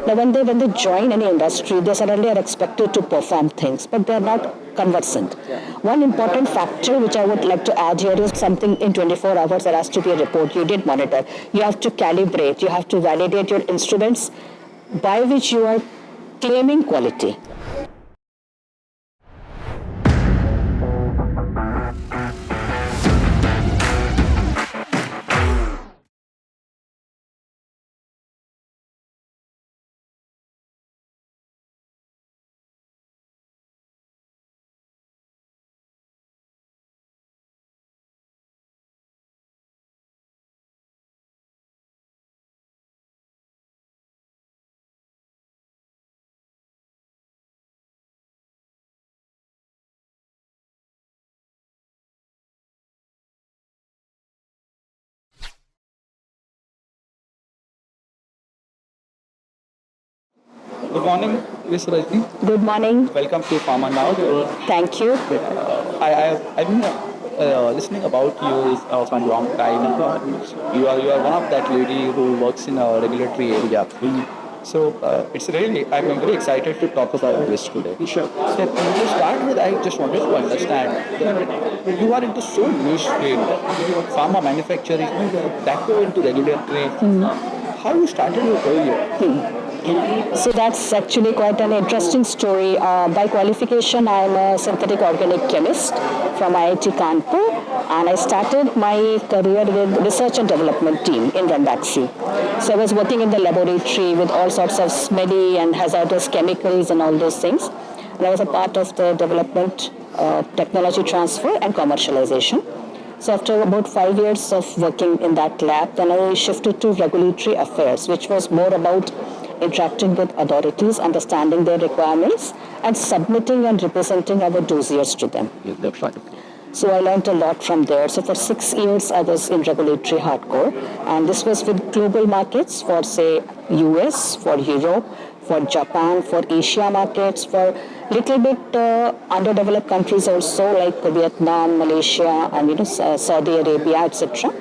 Now, when they join any industry, they suddenly are expected to perform things, but they are not conversant. One important factor which I would like to add here is something in 24 hours there has to be a report. You did monitor. You have to calibrate. You have to validate your instruments by which you are claiming quality. Good morning, Ms. Rajni. Good morning. Welcome to Pharma Now. Thank you. I've been listening about you from a long time. You are one of that lady who works in a regulatory area. So I'm very excited to talk about this today. Sure. So to start with, I just wanted to understand that you are into so niche field, pharma manufacturing, that go into regulatory. How you started your career? So that's actually quite an interesting story. By qualification, I am a synthetic organic chemist from IIT Kanpur, and I started my career with research and development team in Ranbaxy. So I was working in the laboratory with all sorts of smelly and hazardous chemicals and all those things. And I was a part of the development, technology transfer and commercialization. So after about 5 years of working in that lab, then I shifted to regulatory affairs, which was more about interacting with authorities, understanding their requirements, and submitting and representing our dossiers to them. So I learned a lot from there. So for 6 years, I was in regulatory hardcore, and this was with global markets for, say, US, for Europe, for Japan, for Asia markets, for little bit underdeveloped countries also, like Vietnam, Malaysia, and Saudi Arabia, etc.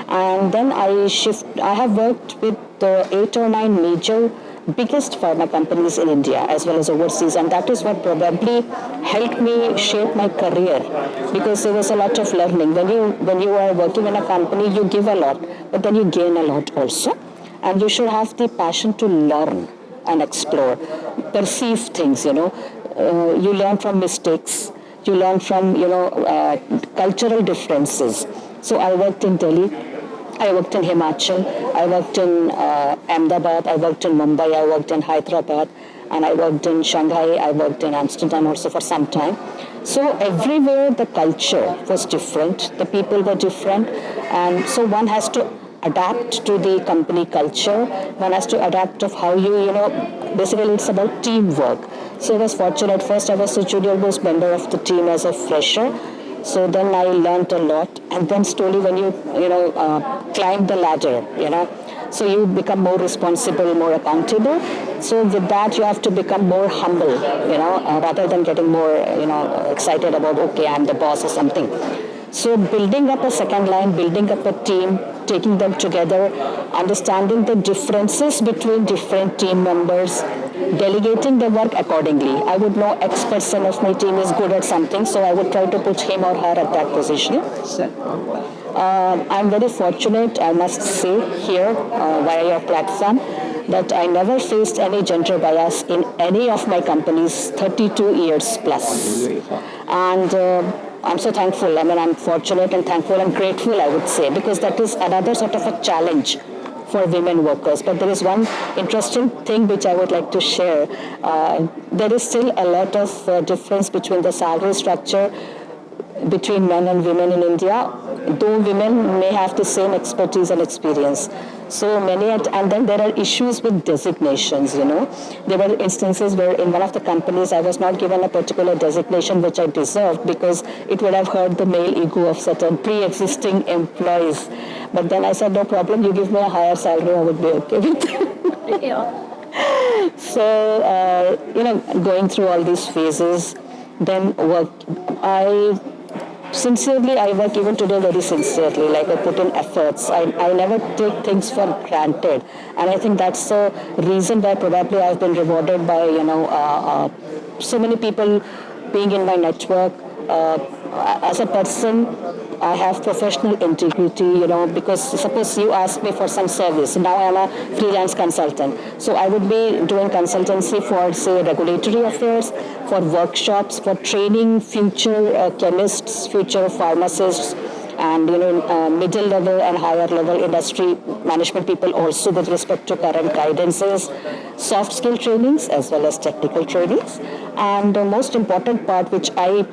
And then I have worked with 8 or 9 major biggest pharma companies in India as well as overseas, and that is what probably helped me shape my career, because there was a lot of learning. When you are working in a company, you give a lot, but then you gain a lot also, and you should have the passion to learn and explore, perceive things. You learn from mistakes. You learn from cultural differences. So I worked in Delhi. I worked in Himachal, I worked in Ahmedabad, I worked in Mumbai, I worked in Hyderabad, and I worked in Shanghai, I worked in Amsterdam also for some time. So everywhere the culture was different, the people were different, and so one has to adapt to the company culture, one has to adapt of how basically it's about teamwork. So I was fortunate. First I was the junior most member of the team as a fresher. So then I learned a lot, and then slowly when you climb the ladder, so you become more responsible, more accountable. So with that you have to become more humble, rather than getting more excited about, okay, I'm the boss or something. So building up a second line, building up a team, taking them together, understanding the differences between different team members, delegating the work accordingly. I would know X person of my team is good at something, so I would try to put him or her at that position. I'm very fortunate, I must say, here via your platform, that I never faced any gender bias in any of my companies, 32 years plus. And I'm so thankful. I mean, I'm fortunate and thankful and grateful, I would say, because that is another sort of a challenge for women workers. But there is one interesting thing which I would like to share. There is still a lot of difference between the salary structure between men and women in India, though women may have the same expertise and experience. So many, and then there are issues with designations, There were instances where in one of the companies I was not given a particular designation which I deserved, because it would have hurt the male ego of certain pre-existing employees. But then I said, no problem, you give me a higher salary, I would be okay with it. So, going through all these phases, then I sincerely, I work even today very sincerely, like I put in efforts. I never take things for granted. And I think that's the reason why probably I've been rewarded by, so many people being in my network. As a person, I have professional integrity, because suppose you ask me for some service. Now I am a freelance consultant. So I would be doing consultancy for, say, regulatory affairs, for workshops, for training future chemists, future pharmacists, and middle level and higher level industry management people also with respect to current guidances, soft skill trainings as well as technical trainings. And the most important part which I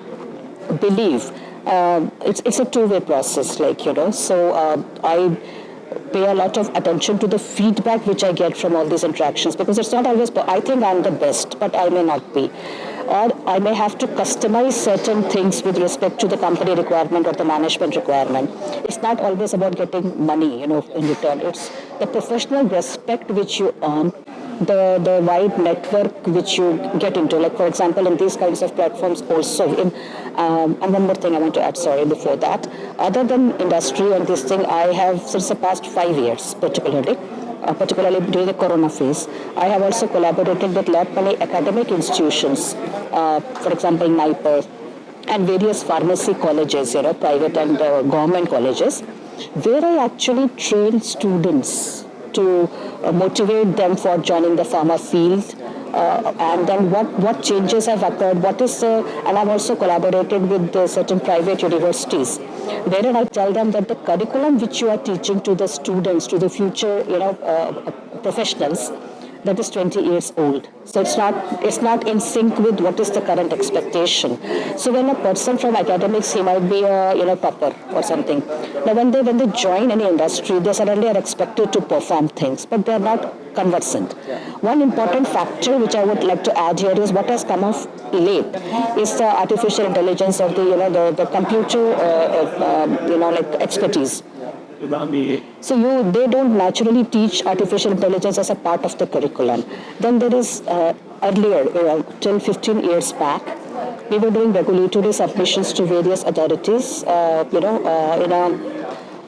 believe, it's a two-way process, I pay a lot of attention to the feedback which I get from all these interactions, because it's not always, I think I'm the best, but I may not be. Or I may have to customize certain things with respect to the company requirement or the management requirement. It's not always about getting money, in return. It's the professional respect which you earn, the wide network which you get into. Like, for example, in these kinds of platforms also. And one more thing I want to add, sorry, before that. Other than industry and this thing, I have, since the past 5 years particularly during the corona phase, I have also collaborated with lot many academic institutions, for example, NIPER, and various pharmacy colleges, private and government colleges, where I actually train students to motivate them for joining the pharma field. And then what changes have occurred, and I've also collaborated with certain private universities, wherein I tell them that the curriculum which you are teaching to the students, to the future, professionals, that is 20 years old. So it's not in sync with what is the current expectation. So when a person from academics, he might be a topper or something. Now when they join any industry, they suddenly are expected to perform things, but they are not conversant. One important factor which I would like to add here is what has come off late is the artificial intelligence of the computer expertise. So they don't naturally teach artificial intelligence as a part of the curriculum. Then there is earlier, 10, 15 years back, we were doing regulatory submissions to various authorities, in a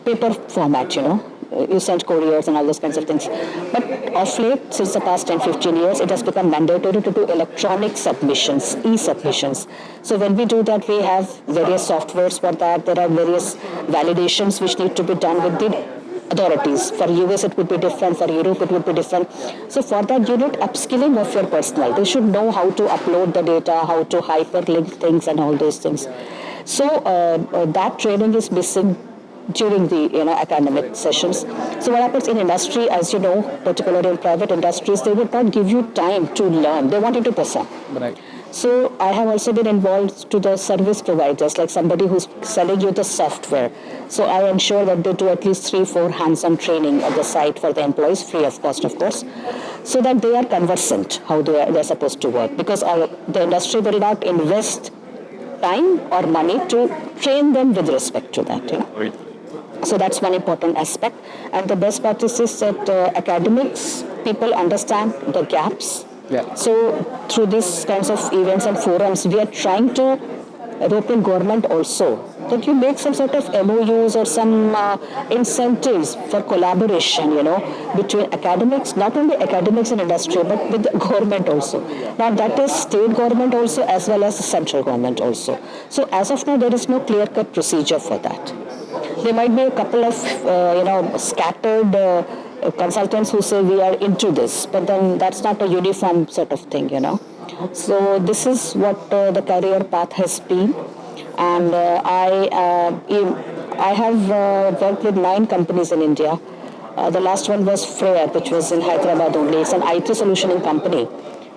paper format, You send couriers and all those kinds of things. But of late, since the past 10, 15 years, it has become mandatory to do electronic submissions, e-submissions. So when we do that, we have various softwares for that. There are various validations which need to be done with the authorities. For US, it would be different. For Europe, it would be different. So for that, you need upskilling of your personnel. They should know how to upload the data, how to hyperlink things, and all those things. So that training is missing during the academic sessions. So what happens in industry, as you know, particularly in private industries, they would not give you time to learn. They want you to perform. Right. So I have also been involved to the service providers, like somebody who's selling you the software. So I ensure that they do at least 3-4 hands-on training at the site for the employees, free of cost, of course, so that they are conversant how they're supposed to work. Because the industry will not invest time or money to train them with respect to that. Right. So that's one important aspect. And the best part is that academics, people understand the gaps. Yeah. So through these kinds of events and forums, we are trying to rope in government also, that you make some sort of MOUs or some incentives for collaboration, between academics, not only academics and industry, but with the government also. Now that is state government also as well as the central government also. So as of now, there is no clear-cut procedure for that. There might be a couple of, scattered consultants who say we are into this, but then that's not a uniform sort of thing, So this is what the career path has been. And I have worked with 9 companies in India. The last one was Freya, which was in Hyderabad only. It's an IT solutioning company.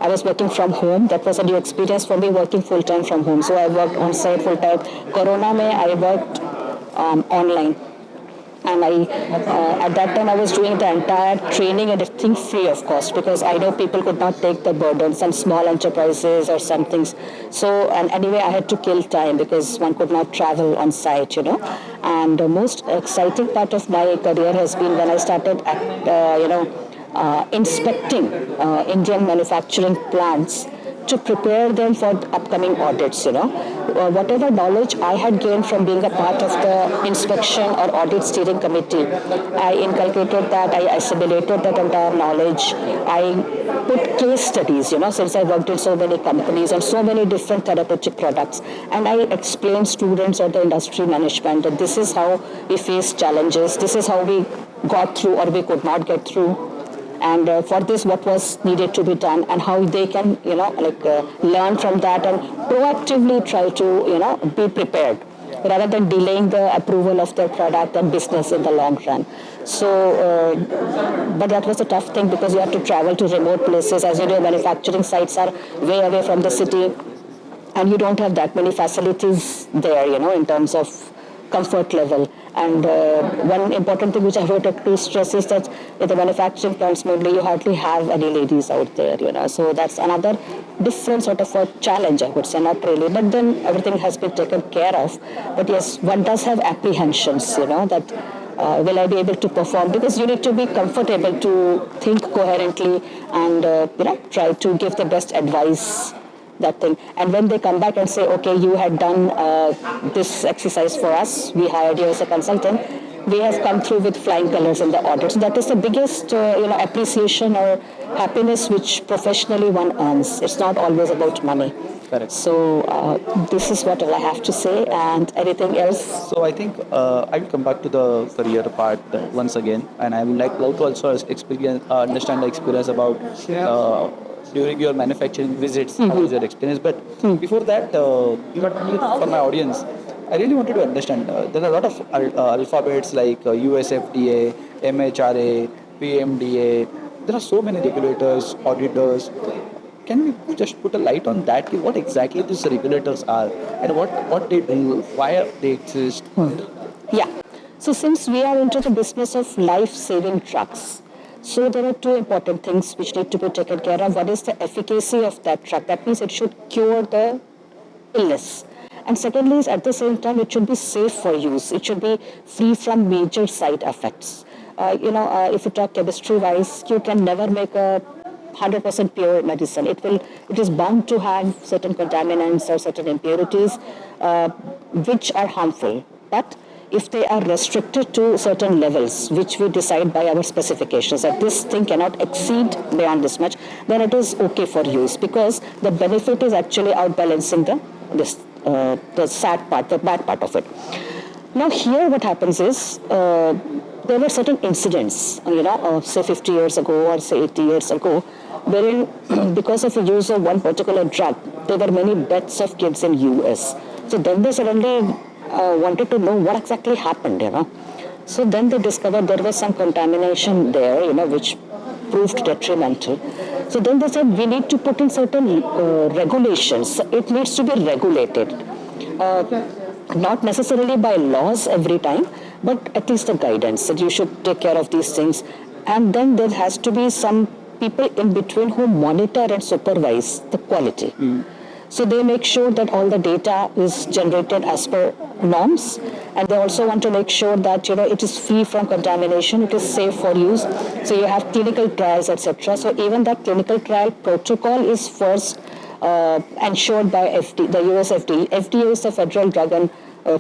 I was working from home. That was a new experience for me, working full-time from home. So I worked on-site full-time. Corona mein, I worked online. And at that time I was doing the entire training and everything free of cost, because I know people could not take the burden, some small enterprises or some things. So, and anyway, I had to kill time because one could not travel on site, And the most exciting part of my career has been when I started inspecting Indian manufacturing plants to prepare them for the upcoming audits, whatever knowledge I had gained from being a part of the inspection or audit steering committee, I inculcated that, I assimilated that entire knowledge. I put case studies, since I worked in so many companies and so many different therapeutic products. And I explained students or the industry management that this is how we face challenges, this is how we got through or we could not get through. And for this, what was needed to be done and how they can, learn from that and proactively try to, be prepared rather than delaying the approval of their product and business in the long run. So, but that was a tough thing because you have to travel to remote places. As you know, manufacturing sites are way away from the city and you don't have that many facilities there, in terms of comfort level. And one important thing which I wanted to stress is that in the manufacturing plants mainly you hardly have any ladies out there, so that's another different sort of a challenge, I would say, not really, but then everything has been taken care of. But yes, one does have apprehensions, that will I be able to perform, because you need to be comfortable to think coherently and try to give the best advice, that thing. And when they come back and say, okay, you had done this exercise for us, we hired you as a consultant, we have come through with flying colors in the audit. So that is the biggest appreciation or happiness which professionally one earns. It's not always about money. Correct. So this is what I have to say, and anything else? So I think I will come back to the career part once again, and I would like to also understand the experience about during your manufacturing visits. How was your experience? But before that, for my audience, I really wanted to understand. There are a lot of alphabets like USFDA, MHRA, PMDA. There are so many regulators, auditors. Can we just put a light on that? What exactly these regulators are and what they do, why they exist? Yeah. So since we are into the business of life-saving drugs, so there are two important things which need to be taken care of. One is the efficacy of that drug. That means it should cure the illness. And secondly is at the same time it should be safe for use. It should be free from major side effects. If you talk chemistry-wise, you can never make a 100% pure medicine. It is bound to have certain contaminants or certain impurities which are harmful. But if they are restricted to certain levels, which we decide by our specifications, that this thing cannot exceed beyond this much, then it is okay for use because the benefit is actually outbalancing the sad part, the bad part of it. Now here what happens is, there were certain incidents, say 50 years ago or say 80 years ago, wherein because of the use of one particular drug, there were many deaths of kids in US. So then they suddenly wanted to know what exactly happened, So then they discovered there was some contamination there, which proved detrimental. So then they said we need to put in certain regulations. It needs to be regulated. Not necessarily by laws every time, but at least a guidance that you should take care of these things. And then there has to be some people in between who monitor and supervise the quality. So they make sure that all the data is generated as per norms, and they also want to make sure that it is free from contamination, it is safe for use. So you have clinical trials, etc. So even that clinical trial protocol is first ensured by the US FDA. FDA is the Federal Drug and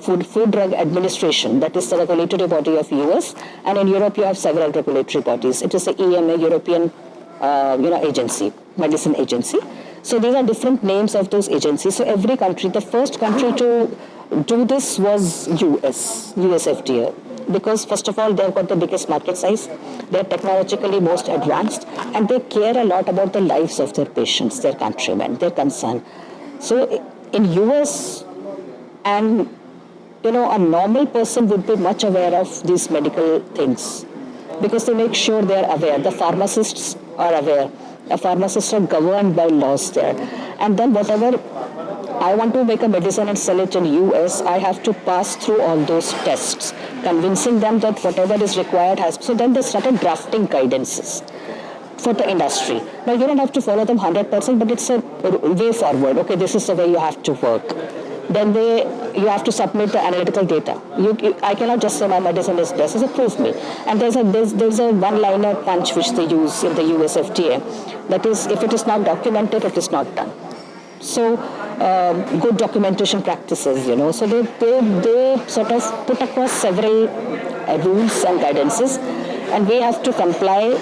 Food Drug Administration, that is the regulatory body of US, and in Europe you have several regulatory bodies. It is the EMA, European agency, medicine agency. So these are different names of those agencies. So every country, the first country to do this was US FDA. Because first of all, they've got the biggest market size, they're technologically most advanced, and they care a lot about the lives of their patients, their countrymen, their concern. So in US, and a normal person would be much aware of these medical things because they make sure they're aware. The pharmacists are aware. The pharmacists are governed by laws there. And then whatever I want to make a medicine and sell it in US, I have to pass through all those tests, convincing them that whatever is required has. So then they started drafting guidances for the industry. Now you don't have to follow them 100%, but it's a way forward. Okay, this is the way you have to work. Then you have to submit the analytical data. I cannot just say my medicine is best. So prove me. And there's a one-liner punch which they use in the US FDA. That is, if it is not documented, it is not done. So good documentation practices, So they sort of put across several rules and guidances, and we have to comply.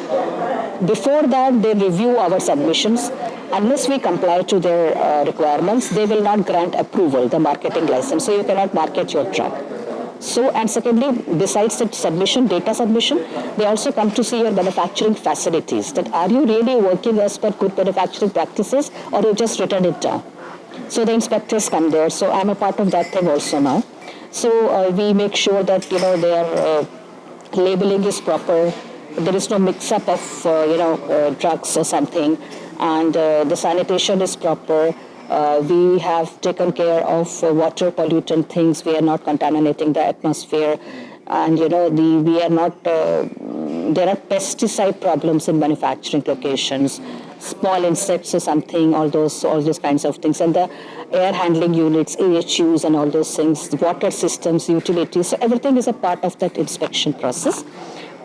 Before that, they review our submissions. Unless we comply to their requirements, they will not grant approval, the marketing license. So you cannot market your drug. So, and secondly, besides the submission, data submission, they also come to see your manufacturing facilities. That are you really working as per good manufacturing practices, or you just written it down? So the inspectors come there. So I'm a part of that thing also now. So we make sure that their labeling is proper. There is no mix-up of drugs or something, and the sanitation is proper. We have taken care of water pollutant things. We are not contaminating the atmosphere, and we are not. There are pesticide problems in manufacturing locations, small insects or something, all those kinds of things, and the air handling units, AHUs, and all those things, the water systems, utilities. So everything is a part of that inspection process.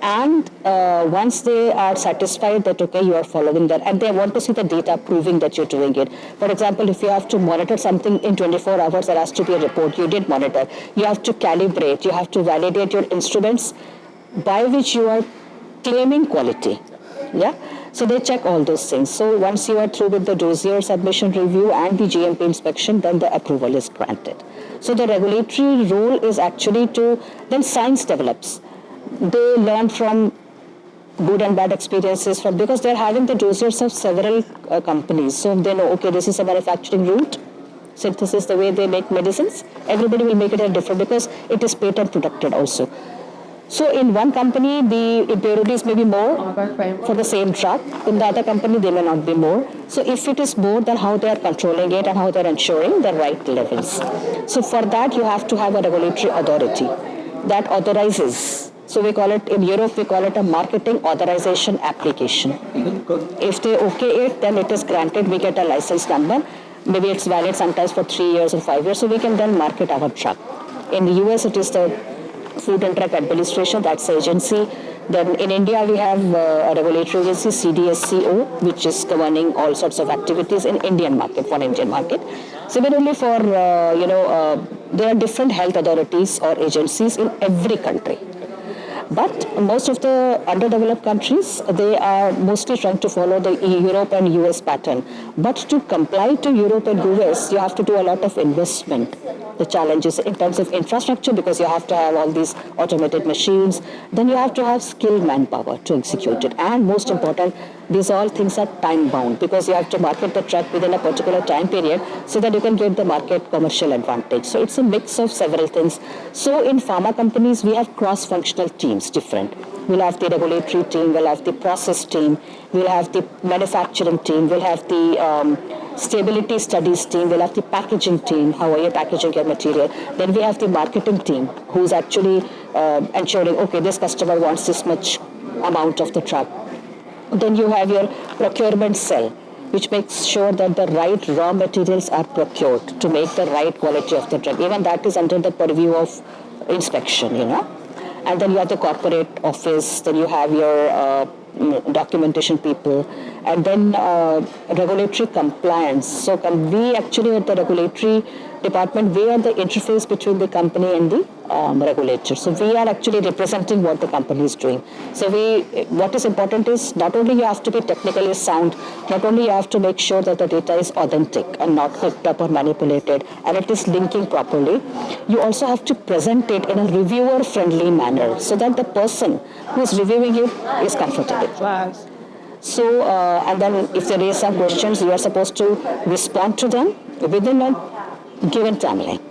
And once they are satisfied that, okay, you are following that, and they want to see the data proving that you're doing it. For example, if you have to monitor something in 24 hours, there has to be a report. You did monitor. You have to calibrate. You have to validate your instruments by which you are claiming quality. Yeah? So they check all those things. So once you are through with the dossier submission review and the GMP inspection, then the approval is granted. So the regulatory role is actually then science develops. They learn from good and bad experiences because they're having the dossiers of several companies. So they know, okay, this is a manufacturing route, synthesis, the way they make medicines. Everybody will make it a different because it is patent protected also. So in one company, the impurities may be more for the same drug. In the other company, they may not be more. So if it is more, then how they are controlling it and how they are ensuring the right levels. So for that, you have to have a regulatory authority that authorizes. So we call it, in Europe, we call it a marketing authorization application. If they okay it, then it is granted. We get a license number. Maybe it's valid sometimes for 3 years or 5 years. So we can then market our drug. In the US, it is the Food and Drug Administration, that's the agency. Then in India, we have a regulatory agency, CDSCO, which is governing all sorts of activities in Indian market, for Indian market. Similarly, for, there are different health authorities or agencies in every country. But most of the underdeveloped countries, they are mostly trying to follow the Europe and US pattern. But to comply to Europe and US, you have to do a lot of investment. The challenges in terms of infrastructure, because you have to have all these automated machines. Then you have to have skilled manpower to execute it. And most important, these all things are time bound because you have to market the drug within a particular time period so that you can get the market commercial advantage. So it's a mix of several things. So in pharma companies, we have cross-functional teams, different. We'll have the regulatory team, we'll have the process team, we'll have the manufacturing team, we'll have the stability studies team, we'll have the packaging team, how are you packaging your material. Then we have the marketing team who's actually ensuring, okay, this customer wants this much amount of the drug. Then you have your procurement cell, which makes sure that the right raw materials are procured to make the right quality of the drug. Even that is under the purview of inspection, And then you have the corporate office, then you have your documentation people, and then regulatory compliance. So we actually at the regulatory department, we are the interface between the company and the regulator. So we are actually representing what the company is doing. So what is important is not only you have to be technically sound, not only you have to make sure that the data is authentic and not hooked up or manipulated, and it is linking properly. You also have to present it in a reviewer-friendly manner so that the person who is reviewing it is comfortable. So, and then if there is some questions, you are supposed to respond to them within a given timeline.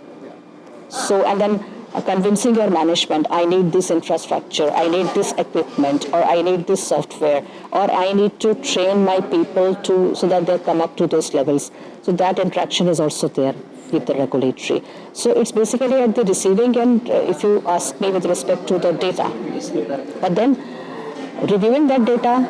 So, and then convincing your management, I need this infrastructure, I need this equipment, or I need this software, or I need to train my people so that they come up to those levels. So that interaction is also there with the regulatory. So it's basically at the receiving end, if you ask me with respect to the data. But then reviewing that data,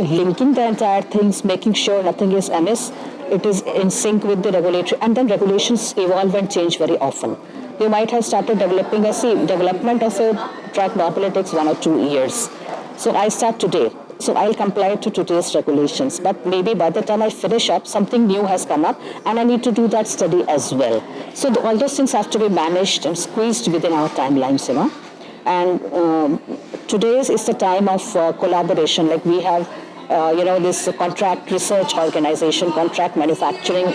linking the entire things, making sure nothing is amiss, it is in sync with the regulatory, and then regulations evolve and change very often. You might have started development of a drug normally takes 1 or 2 years. So I start today. So I'll comply to today's regulations. But maybe by the time I finish up, something new has come up and I need to do that study as well. So all those things have to be managed and squeezed within our timelines, And today is the time of collaboration. Like we have, this contract research organization, contract manufacturing,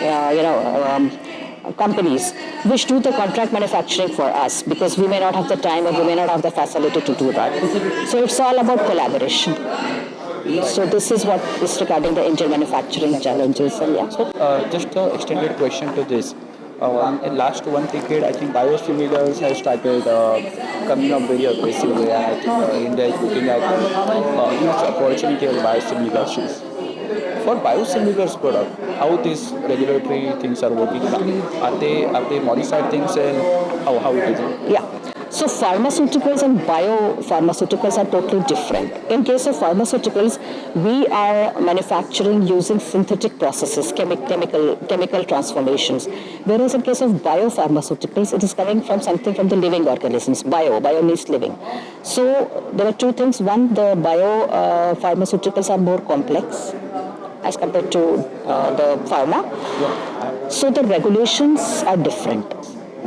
companies which do the contract manufacturing for us because we may not have the time or we may not have the facility to do that. So it's all about collaboration. So this is what is regarding the Indian manufacturing challenges. And yeah. So just an extended question to this. In last one decade, I think biosimilars have started coming up very aggressively, and I think India is looking at huge opportunity of biosimilars. For biosimilars product, how these regulatory things are working? Are they modified things and how it is? Yeah. So pharmaceuticals and biopharmaceuticals are totally different. In case of pharmaceuticals, we are manufacturing using synthetic processes, chemical transformations. Whereas in case of biopharmaceuticals, it is coming from something from the living organisms. Bio means living. So there are two things. One, the biopharmaceuticals are more complex as compared to the pharma. So the regulations are different.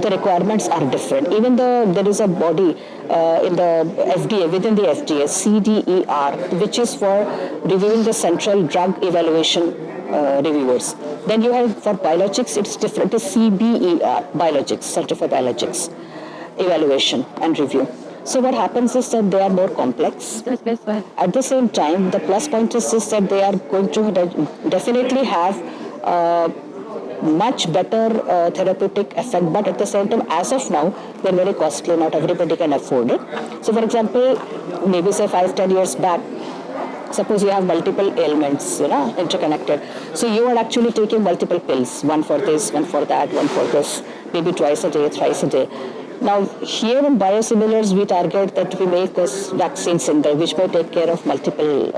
The requirements are different. Even though there is a body in the FDA, within the FDA, CDER, which is for reviewing the central drug evaluation reviewers. Then you have for biologics, it's different. The CBER, biologics, Center for Biologics evaluation and review. So what happens is that they are more complex. At the same time, the plus point is that they are going to definitely have much better therapeutic effect, but at the same time, as of now, they're very costly. Not everybody can afford it. So, for example, maybe say 5-10 years back, suppose you have multiple ailments, interconnected. So you are actually taking multiple pills, one for this, one for that, one for this, maybe twice a day, thrice a day. Now, here in biosimilars, we target that we make this vaccine single, which will take care of multiple,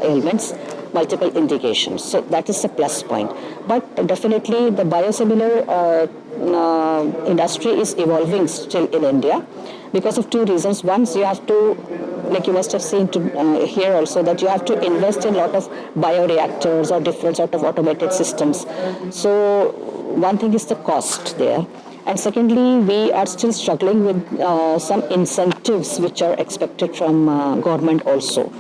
ailments, multiple indications. So that is the plus point. But definitely, the biosimilar industry is evolving still in India because of two reasons. One, you have to, like you must have seen here also, that you have to invest in a lot of bioreactors or different sort of automated systems. So one thing is the cost there. And secondly, we are still struggling with some incentives which are expected from government also.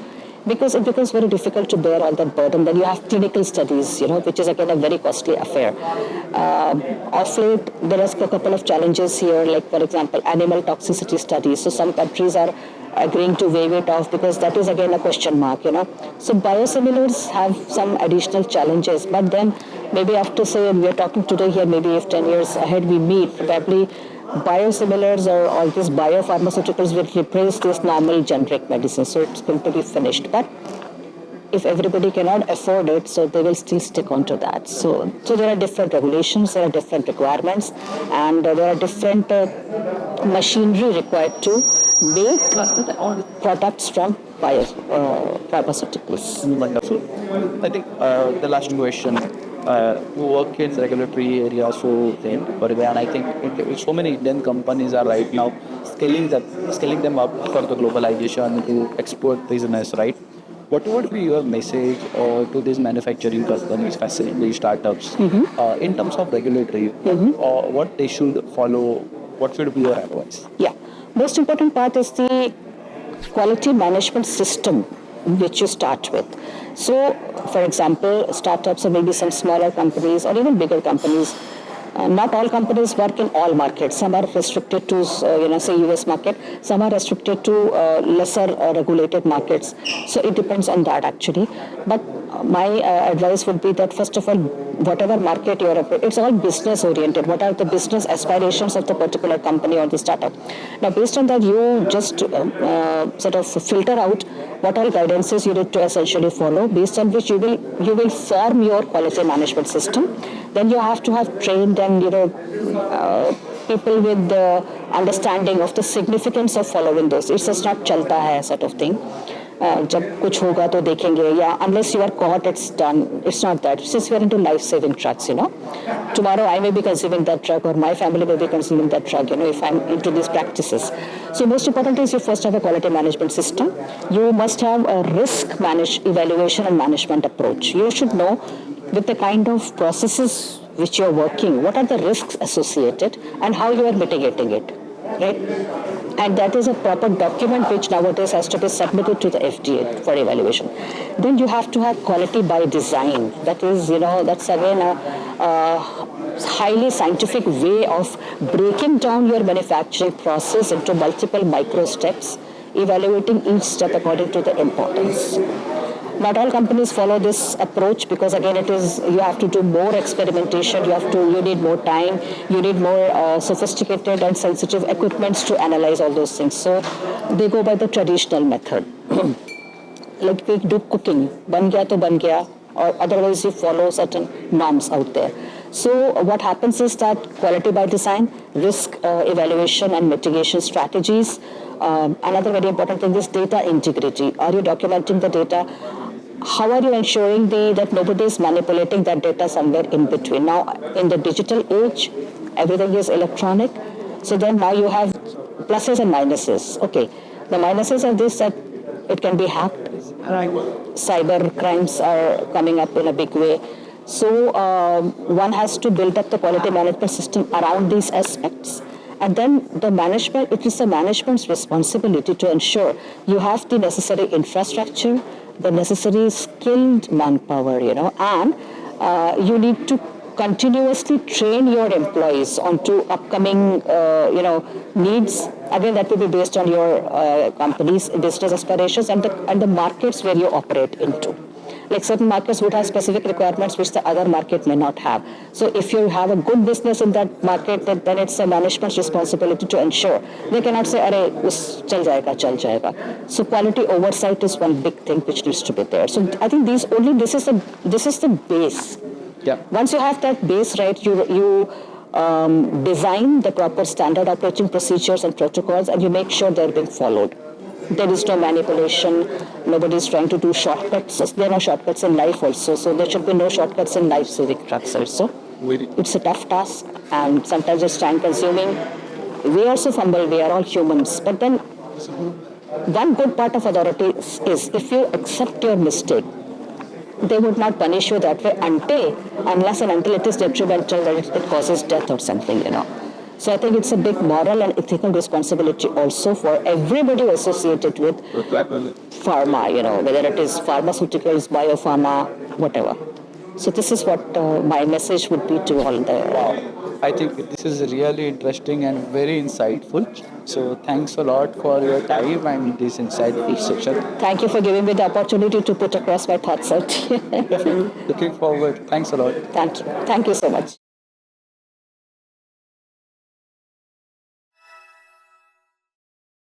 Because it becomes very difficult to bear all that burden. Then you have clinical studies, which is again a very costly affair. Of late, there are a couple of challenges here, like for example, animal toxicity studies. So some countries are agreeing to waive it off because that is again a question mark, So biosimilars have some additional challenges, but then maybe after say, we are talking today here, maybe if 10 years ahead we meet, probably biosimilars or all these biopharmaceuticals will replace this normal generic medicine. So it's going to be finished. But if everybody cannot afford it, so they will still stick on to that. So there are different regulations, there are different requirements, and there are different machinery required to make products from pharmaceuticals. Wonderful. I think the last question. You work in regulatory area also then, and I think so many Indian companies are right now scaling them up for the globalization to export business, right? What would be your message to these manufacturing companies, facility startups, in terms of regulatory, what they should follow? What should be your advice? Yeah, most important part is the quality management system which you start with. So, for example, startups or maybe some smaller companies or even bigger companies, not all companies work in all markets. Some are restricted to, say US market. Some are restricted to lesser regulated markets. So it depends on that actually. But my advice would be that first of all, whatever market you're in, it's all business oriented. What are the business aspirations of the particular company or the startup? Now, based on that, you just sort of filter out what all guidances you need to essentially follow, based on which you will form your quality management system. Then you have to have trained and people with the understanding of the significance of following those. It's just not chalta hai sort of thing. जब कुछ होगा तो देखेंगे या unless you are caught it's done. It's not that. Since we are into life-saving drugs, tomorrow I may be consuming that drug or my family may be consuming that drug, if I'm into these practices. So most important is you first have a quality management system. You must have a risk evaluation and management approach. You should know with the kind of processes which you're working, what are the risks associated and how you are mitigating it, right? And that is a proper document which nowadays has to be submitted to the FDA for evaluation. Then you have to have quality by design. That is, that's again a highly scientific way of breaking down your manufacturing process into multiple micro steps, evaluating each step according to the importance. Not all companies follow this approach because again you have to do more experimentation, you need more time, you need more sophisticated and sensitive equipments to analyze all those things. So they go by the traditional method. Like we do cooking, ban gaya to ban gaya, or otherwise you follow certain norms out there. So what happens is that quality by design, risk evaluation and mitigation strategies. Another very important thing is data integrity. Are you documenting the data? How are you ensuring that nobody is manipulating that data somewhere in between? Now, in the digital age, everything is electronic. So then now you have pluses and minuses. Okay, the minuses are this, that it can be hacked. Cyber crimes are coming up in a big way. So one has to build up the quality management system around these aspects. And then the management, it is the management's responsibility to ensure you have the necessary infrastructure, the necessary skilled manpower, and you need to continuously train your employees onto upcoming, needs. Again, that will be based on your company's business aspirations and the markets where you operate into. Like certain markets would have specific requirements which the other market may not have. So if you have a good business in that market, then it's a management's responsibility to ensure. They cannot say, "Arey, chal jayega." So quality oversight is one big thing which needs to be there. So I think this is the base. Yeah. Once you have that base right, you design the proper standard operating procedures and protocols, and you make sure they're being followed. There is no manipulation. Nobody is trying to do shortcuts. There are no shortcuts in life also. So there should be no shortcuts in life-saving drugs also. It's a tough task, and sometimes it's time-consuming. We also fumble. We are all humans. But then one good part of authority is if you accept your mistake, they would not punish you that way unless and until it is detrimental, that it causes death or something, So I think it's a big moral and ethical responsibility also for everybody associated with pharma, whether it is pharmaceuticals, biopharma, whatever. So this is what my message would be to all the... I think this is really interesting and very insightful. So thanks a lot for your time and this insightful session. Thank you for giving me the opportunity to put across my thoughts out. Looking forward. Thanks a lot. Thank you. Thank you so much.